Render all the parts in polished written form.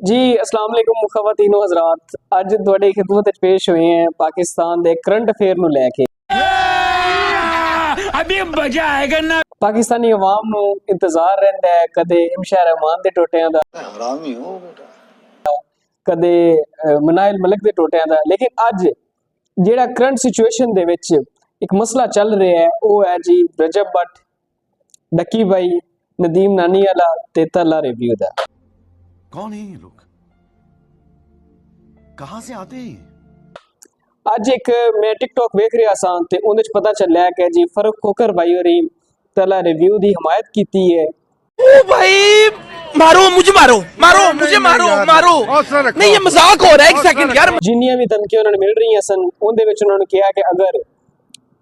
जी अस्सलाम वालेकुम ख़वातीन व हज़रात। अज तुहाडी खिदमत विच पेश हुए हैं पाकिस्तान दे करंट अफेयर नूं लैके। अभी मजा आएगा ना। पाकिस्तानी अवाम नूं इंतजार रहिंदा है कदे इमशा रहमान दे टोटियां दा, हरामी हो बेटा, कदे मनाइल मलिक दे टोटियां दा। लेकिन अज जिहड़ा करंट सिचुएशन दे विच एक मसला चल रहा है वो है जी रजब भट्ट, डक्की भाई, नदीम नानीवाला ते तला रिव्यू दा। कौन है ये लोग, कहां से आते हैं? अज एक मैं टिकटॉक वेख रहा सा ते उहदे च पता चलिया कि जी फरूक खोकर भाई होरी तला रिव्यू दी हिमायत कीती है। ओ भाई मारो मुझे, मारो मारो मुझे, मारो मारो नहीं, ये मजाक हो रहा है। एक सेकंड यार। जिन्नियां भी धमकियां उन्होंने मिल रही सन उहदे विच उन्होंने कहा कि अगर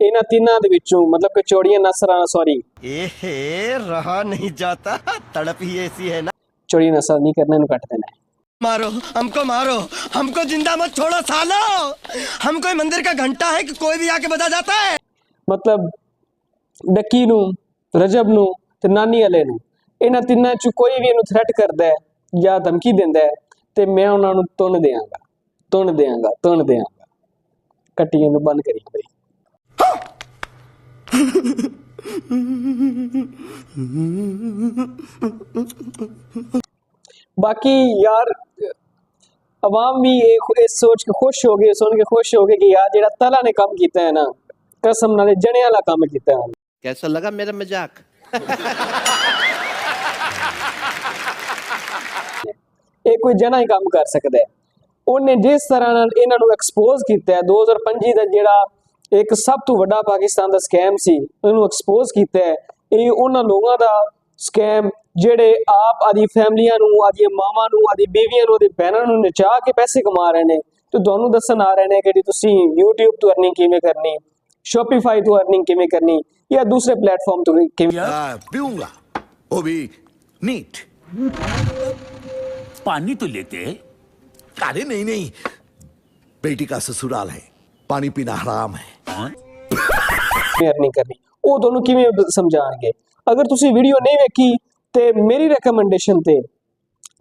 इन्हां तीनां दे विचों मतलब कि चौड़ियां नसरां सॉरी एहे रहा नहीं जाता, तड़प ही ऐसी है ना। चौड़ियां नसर नहीं करना, इन्हू कट देना है। मारो हमको जिंदा मत छोड़ो सालो। हम कोई मंदिर का घंटा है कि कोई भी आके बजा जाता है। मतलब डक्की नू, रजब नू ते नानी वाले नू, इन्हां तीनां चों कोई भी इन्हू थ्रेट करदा है या धमकी दिंदा है ते मैं उन्हां नू तुन देंगा। कट्टियां नू बंद करी भाई। बाकी यार अवाम भी इस सोच के खुश हो गए, सुन के खुश हो गए कि यार जेड़ा तला ने काम किया है ना, कसम नाल जने वाला काम किया है। कैसा लगा मेरा मजाक? ये कोई जना ही काम कर सकता है। उन्हें जिस तरह नाल इन्हां नू एक्सपोज किया है 2025 दा जेड़ा एक सब तो वड्डा पाकिस्तान दा स्कैम सी, उन्हें एक्सपोज किया है। ये उन्हां लोगों दा स्कैम जेड़े आप आदि फैमिलियां नू, आदि मावां नू, आदि बीवियां नू, आदि बहनां नू नचा के पैसे कमा रहे ने तो तुहानू दसन आ रहे ने कि तुसी यूट्यूब तो अर्निंग किवें करनी, शॉपिफाई तो अर्निंग किवें करनी या दूसरे प्लेटफॉर्म तो किवें। पीऊंगा वो भी नीट पानी तो लेते। अरे नहीं, बेटी का ससुराल है, पानी पीना हराम है। अर्निंग करनी वो दोनों किवें समझाणगे। अगर तुसी वीडियो नहीं वेखी ते मेरी रिकमेंडेशन ते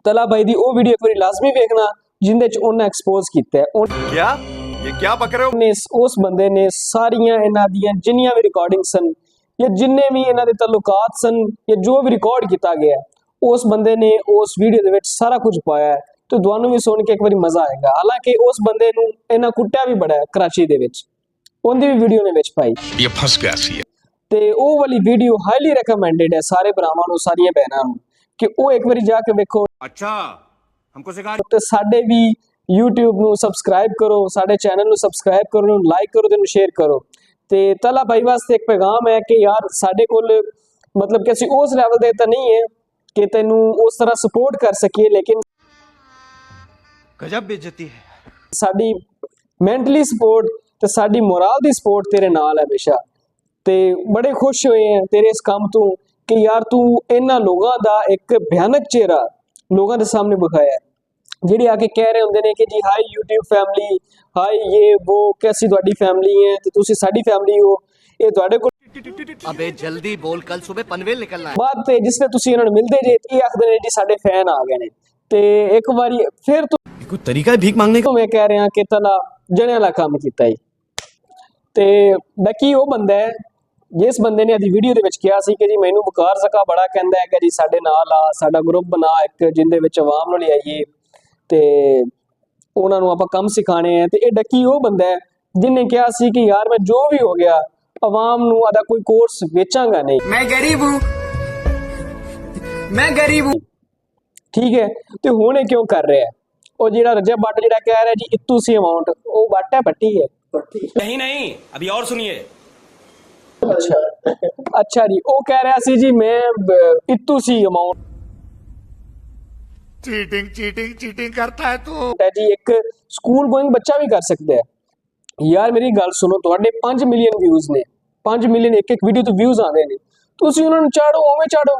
तला भाई दी वो वीडियो एक बारी लाजमी देखना जिंदे च उन्हें एक्सपोज किया है। क्या ये क्या बक रहे हो? ने उस बंदे ने सारियां इन्हां दियां जिन्नियां भी रिकॉर्डिंग सन या जिन्ने भी इन्हां दे तल्लुकात सन या जो भी रिकॉर्ड किया गया उस बंदे ने उस वीडियो दे विच सारा कुछ पाया है। तो दोनों भी सुन के एक बारी मजा आएगा। हालांकि उस बंदे नू इन्हां कुट्टिया भी बड़ा है कराची दे विच, उनदी भी वीडियो ने विच पाई। ये फंस गया सी ते ओ वाली वीडियो हाईली रिकमेंडेड है सारे भरावां नू, सारियां बहनां नू कि ओ एक बारी जाके देखो। अच्छा हमको सिखा। ते साडे भी YouTube नू सब्सक्राइब करो, साडे चैनल नू सब्सक्राइब करो, लाइक करो ते शेयर करो। ते तला भाई वास्ते एक पैगाम है कि यार साडे कोल मतलब कि असीं उस लेवल दे तां नहीं है कि तैनू उस तरह सपोर्ट कर सकीए, लेकिन गजब बेइज्जती है। साडी मेंटली सपोर्ट ते साडी मोरल दी सपोर्ट तेरे नाल है हमेशा। ते बड़े खुश हुए हैं तेरे इस काम तो कि यार तू इन्हां लोगों दा एक भयानक चेहरा लोगों के सामने दिखाया है, जेडे आके कह रहे होंदे ने कि जी हाय यूट्यूब फैमिली, हाय ये वो, कैसी तुहाडी फैमिली है ते तुसी साडी फैमिली हो, ये तुहाडे कोल अबे जल्दी बोल, कल सुबह पनवेल निकलना है। बात ते जिसने तुसी इन्हां नूं मिलदे जे ये आखदे ने जी साडे फैन आ गए ने। ते एक बारी फिर तो कोई तरीका है भीख मांगने का? मैं कह रहा कि तला जने वाला काम किया है। ते डक्की वो बंदा है जिस बंदे ने अभी वीडियो दे विच कहा सी कि जी मैनू बुखार सका बड़ा कहंदा है कि जी साडे नाल आ, साडा ग्रुप बना एक जिंदे विच अवाम नूं लियाइए ते उन्हां नूं आपां काम सिखाने हैं। ते ये डक्की वो बंदा है जिन्हें कहा सी कि यार मैं जो भी हो गया अवाम नूं आदा कोई कोर्स बेचांगा नहीं, मैं गरीब हूं, मैं गरीब हूं। ठीक है। तो हुण क्यों कर रहा है वो जेड़ा रजब भट्ट जेड़ा कह रहा है जी इतू सी अमाउंट, वो बट है पट्टी है। नहीं अभी और सुनिए। अच्छा जी वो कह रहा सी जी मैं इतू सी अमाउंट। चीटिंग करता है तू। जी एक स्कूल गोइंग बच्चा भी कर सकता है। यार मेरी गल सुनो, तुहाडे 5 मिलियन व्यूज ने, 5 मिलियन एक वीडियो तो व्यूज आते हैं, तुसी उन्हां नूं चाड़ो, उवें चाड़ो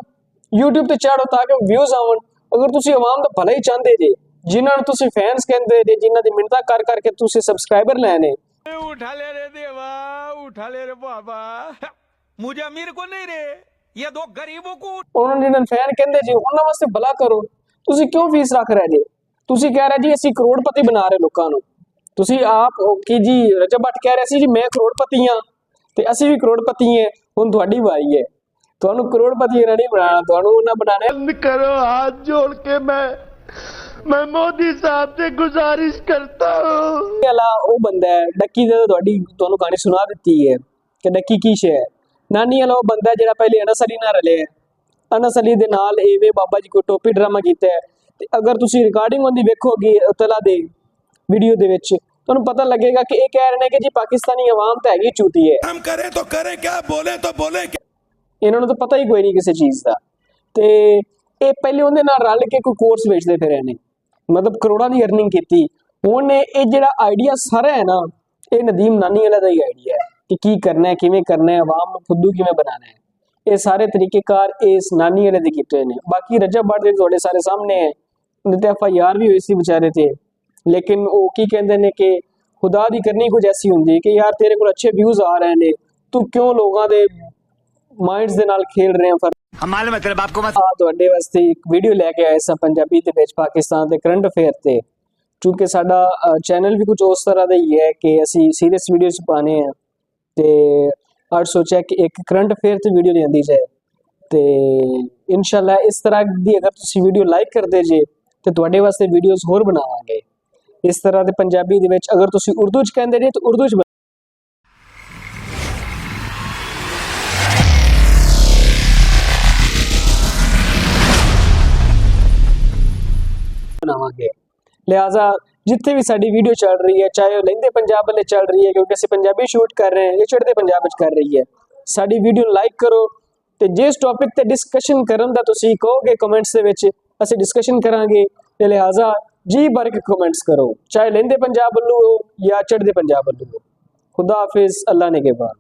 यूट्यूब ते चाड़ो ताकि व्यूज आवन। अगर तुसी अवाम दा भला ही चाहते जे, जिन्हां नूं तुसी फैंस कहंदे जे, जिन्हां दी मिन्नतां कर करके तुसी सब्सक्राइबर लैने, उठा ले रे देवा, उठा ले रे बाबा, मुझे अमीर को नहीं रे, ये दो गरीबों को। उन्होंने जिन्हां फैन कहंदे जे उन्हां वास्ते भला करो, तुसी क्यों फीस रख रहे जे? ਤੁਸੀਂ ਕਹਿ ਰਹੇ ਜੀ ਅਸੀਂ ਕਰੋੜਪਤੀ ਬਣਾ ਰਹੇ ਲੋਕਾਂ ਨੂੰ। ਤੁਸੀਂ ਆਪ ਕੀ ਜੀ ਰਜਬ ਭੱਟ ਕਹਿ ਰਿਹਾ ਸੀ ਜੀ ਮੈਂ ਕਰੋੜਪਤੀ ਹਾਂ ਤੇ ਅਸੀਂ ਵੀ ਕਰੋੜਪਤੀ ਹਾਂ। ਹੁਣ ਤੁਹਾਡੀ ਵਾਰੀ ਹੈ, ਤੁਹਾਨੂੰ ਕਰੋੜਪਤੀ ਇਹਨਾਂ ਨਹੀਂ ਬਣਾਉਣਾ, ਤੁਹਾਨੂੰ ਉਹਨਾਂ ਬਣਾਣਾ ਹੈ। बंद करो हाथ जोड़ के मैं मोदी साहब से गुजारिश करता हूँ। ਵਾਲਾ ਉਹ ਬੰਦਾ ਹੈ ਡੱਕੀ ਦਾ, ਤੁਹਾਨੂੰ ਕਹਾਣੀ ਸੁਣਾ ਦਿੱਤੀ ਹੈ ਕਿ ਡੱਕੀ ਕੀ ਸ਼ੈ ਹੈ। ਨਾਨੀ ਵਾਲਾ ਉਹ ਬੰਦਾ ਜਿਹੜਾ ਪਹਿਲੇ ਅਨਸ ਅਲੀ ਨਾਲ ਰਲਿਆ, ਅਨਸ ਅਲੀ ਦੇ ਨਾਲ ਐਵੇਂ ਬਾਬਾ ਜੀ ਕੋਈ ਟੋਪੀ ਡਰਾਮਾ ਕੀਤਾ ਹੈ। ਤੇ ਅਗਰ ਤੁਸੀਂ ਰਿਕਾਰਡਿੰਗ ਉਹਦੀ ਵੇਖੋਗੇ ਉਤਲਾ ਦੇ ਵੀਡੀਓ ਦੇ ਵਿੱਚ, ਤੁਹਾਨੂੰ ਪਤਾ ਲੱਗੇਗਾ ਕਿ ਇਹ ਕਹਿ ਰਹੇ ਨੇ ਕਿ ਜੀ ਪਾਕਿਸਤਾਨੀ ਆਵਾਮ ਤਾਂ ਹੈਗੀ ਚੂਤੀ ਹੈ, हम करें तो करें क्या, बोले तो बोले क्या। ਇਹਨਾਂ ਨੂੰ ਤਾਂ ਪਤਾ ਹੀ ਕੋਈ ਨਹੀਂ ਕਿਸੇ ਚੀਜ਼ ਦਾ। ਤੇ ਇਹ ਪਹਿਲੇ ਉਹਦੇ ਨਾਲ ਰਲ ਕੇ ਕੋਈ ਕੋਰਸ ਵੇਚਦੇ ਫਿਰੇ ਨੇ, ਮਤਲਬ ਕਰੋੜਾਂ ਦੀ ਅਰਨਿੰਗ ਕੀਤੀ। ਹੁਣ ਇਹ ਜਿਹੜਾ ਆਈਡੀਆ ਸਾਰਾ ਹੈ ਨਾ, ਇਹ ਨਦੀਮ ਨਾਨੀ ਵਾਲਾ ਦਾ ਹੀ ਆਈਡੀਆ ਹੈ ਕਿ ਕੀ ਕਰਨਾ ਹੈ, ਕਿਵੇਂ ਕਰਨਾ ਹੈ, ਆਵਾਮ ਨੂੰ ਖੁੱਦੂ ਕਿਵੇਂ ਬਣਾਉਣਾ ਹੈ। ਇਹ ਸਾਰੇ ਤਰੀਕੇਕਾਰ ਇਸ ਨਾਨੀ ਵਾਲੇ ਦੇ ਕੀਤੇ ਨੇ। ਬਾਕੀ ਰਜਬ ਭੱਟ ਦੇ ਤੁਹਾਡੇ ਸਾਰੇ ਸਾਹਮਣੇ ਹੈ, ਉਹਦੇ ਤੇ FIR ਵੀ ਹੋਈ ਸੀ ਵਿਚਾਰੇ ਤੇ, ਲੇਕਿਨ ਉਹ ਕੀ ਕਹਿੰਦੇ ਨੇ ਕਿ ਖੁਦਾ ਦੀ ਕਰਨੀ ਕੁਝ ਐਸੀ ਹੁੰਦੀ ਹੈ ਕਿ ਯਾਰ ਤੇਰੇ ਕੋਲ ਅੱਛੇ ਵਿਊਜ਼ ਆ ਰਹੇ ਨੇ, ਤੂੰ ਕਿਉਂ ਲੋਕਾਂ ਦੇ ਮਾਈਂਡਸ ਦੇ ਨਾਲ ਖੇਡ ਰਹੇ ਹੋ। हम मालूम है तेरे बाप को मत। ਤੁਹਾਡੇ ਵਾਸਤੇ ਇੱਕ ਵੀਡੀਓ ਲੈ ਕੇ ਆਏ ਸਾਂ ਪੰਜਾਬੀ ਦੇ ਵਿੱਚ ਪਾਕਿਸਤਾਨ ਦੇ ਕਰੰਟ ਅਫੇਅਰ ਤੇ। ਕਿਉਂਕਿ ਸਾਡਾ ਚੈਨਲ ਵੀ ਕੁਝ ਉਸ ਤਰ੍ਹਾਂ ਦਾ ਹੀ ਹੈ ਕਿ ਅਸੀਂ ਸੀਰੀਅਸ ਵੀਡੀਓਜ਼ ਪਾਣੇ ਆ, ਤੇ ਅੱਜ ਸੋਚਿਆ ਕਿ ਇੱਕ ਕਰੰਟ ਅਫੇਅਰ ਤੇ ਵੀਡੀਓ ਲਿਆਂਦੀ ਜਾਏ। ਤੇ ਇਨਸ਼ਾਅੱਲਾ ਇਸ ਤਰ੍ਹਾਂ ਦੀ ਅਗਰ ਤੁਸੀਂ ਵੀਡੀਓ ਲਾਈਕ ਕਰਦੇ ਜੇ ਤੇ ਤੁਹਾਡੇ ਵਾਸਤੇ ਵੀਡੀਓਜ਼ ਹੋਰ ਬਣਾਵਾਂਗੇ ਇਸ ਤਰ੍ਹਾਂ ਦੇ ਪੰਜਾਬੀ ਦੇ ਵਿੱਚ। ਅਗਰ ਤੁਸੀਂ ਉਰਦੂ ਚ ਕਹਿੰਦੇ ਜੇ ਤਾਂ ਉਰਦੂ ਚ ਬਣਾਵਾਂਗੇ। ਲਿਹਾਜ਼ਾ ਜਿੱਥੇ ਵੀ ਸਾਡੀ ਵੀਡੀਓ ਚੱਲ ਰਹੀ ਹੈ, ਚਾਹੇ ਉਹ ਲਹਿੰਦੇ ਪੰਜਾਬ ਵਾਲੇ ਚੱਲ ਰਹੀ ਹੈ ਕਿਉਂਕਿ ਅਸੀਂ ਪੰਜਾਬੀ ਸ਼ੂਟ ਕਰ ਰਹੇ ਹਾਂ, ਜਾਂ ਚੜ੍ਹਦੇ ਪੰਜਾਬ ਵਿੱਚ ਕਰ ਰਹੀ ਹੈ, ਸਾਡੀ ਵੀਡੀਓ ਨੂੰ ਲਾਈਕ ਕਰੋ। ਤੇ ਜਿਸ ਟੌਪਿਕ ਤੇ ਡਿਸਕਸ਼ਨ ਕਰਨ ਦਾ ਤੁਸੀਂ ਕਹੋਗੇ ਕਮੈਂਟਸ ਦੇ ਵਿੱਚ, ਅਸੀਂ ਡਿਸਕਸ਼ਨ ਕਰਾਂਗੇ। ਤੇ ਲਿਹਾਜ਼ਾ ਜੀ ਭਰ ਕੇ ਕਮੈਂਟਸ ਕਰੋ, ਚਾਹੇ ਲਹਿੰਦੇ ਪੰਜਾਬ ਵੱਲੋਂ ਹੋ ਜਾਂ ਚੜ੍ਹਦੇ ਪੰਜਾਬ ਵੱਲੋਂ ਹੋ। खुदा हाफिज, अल्लाह ने के बाद।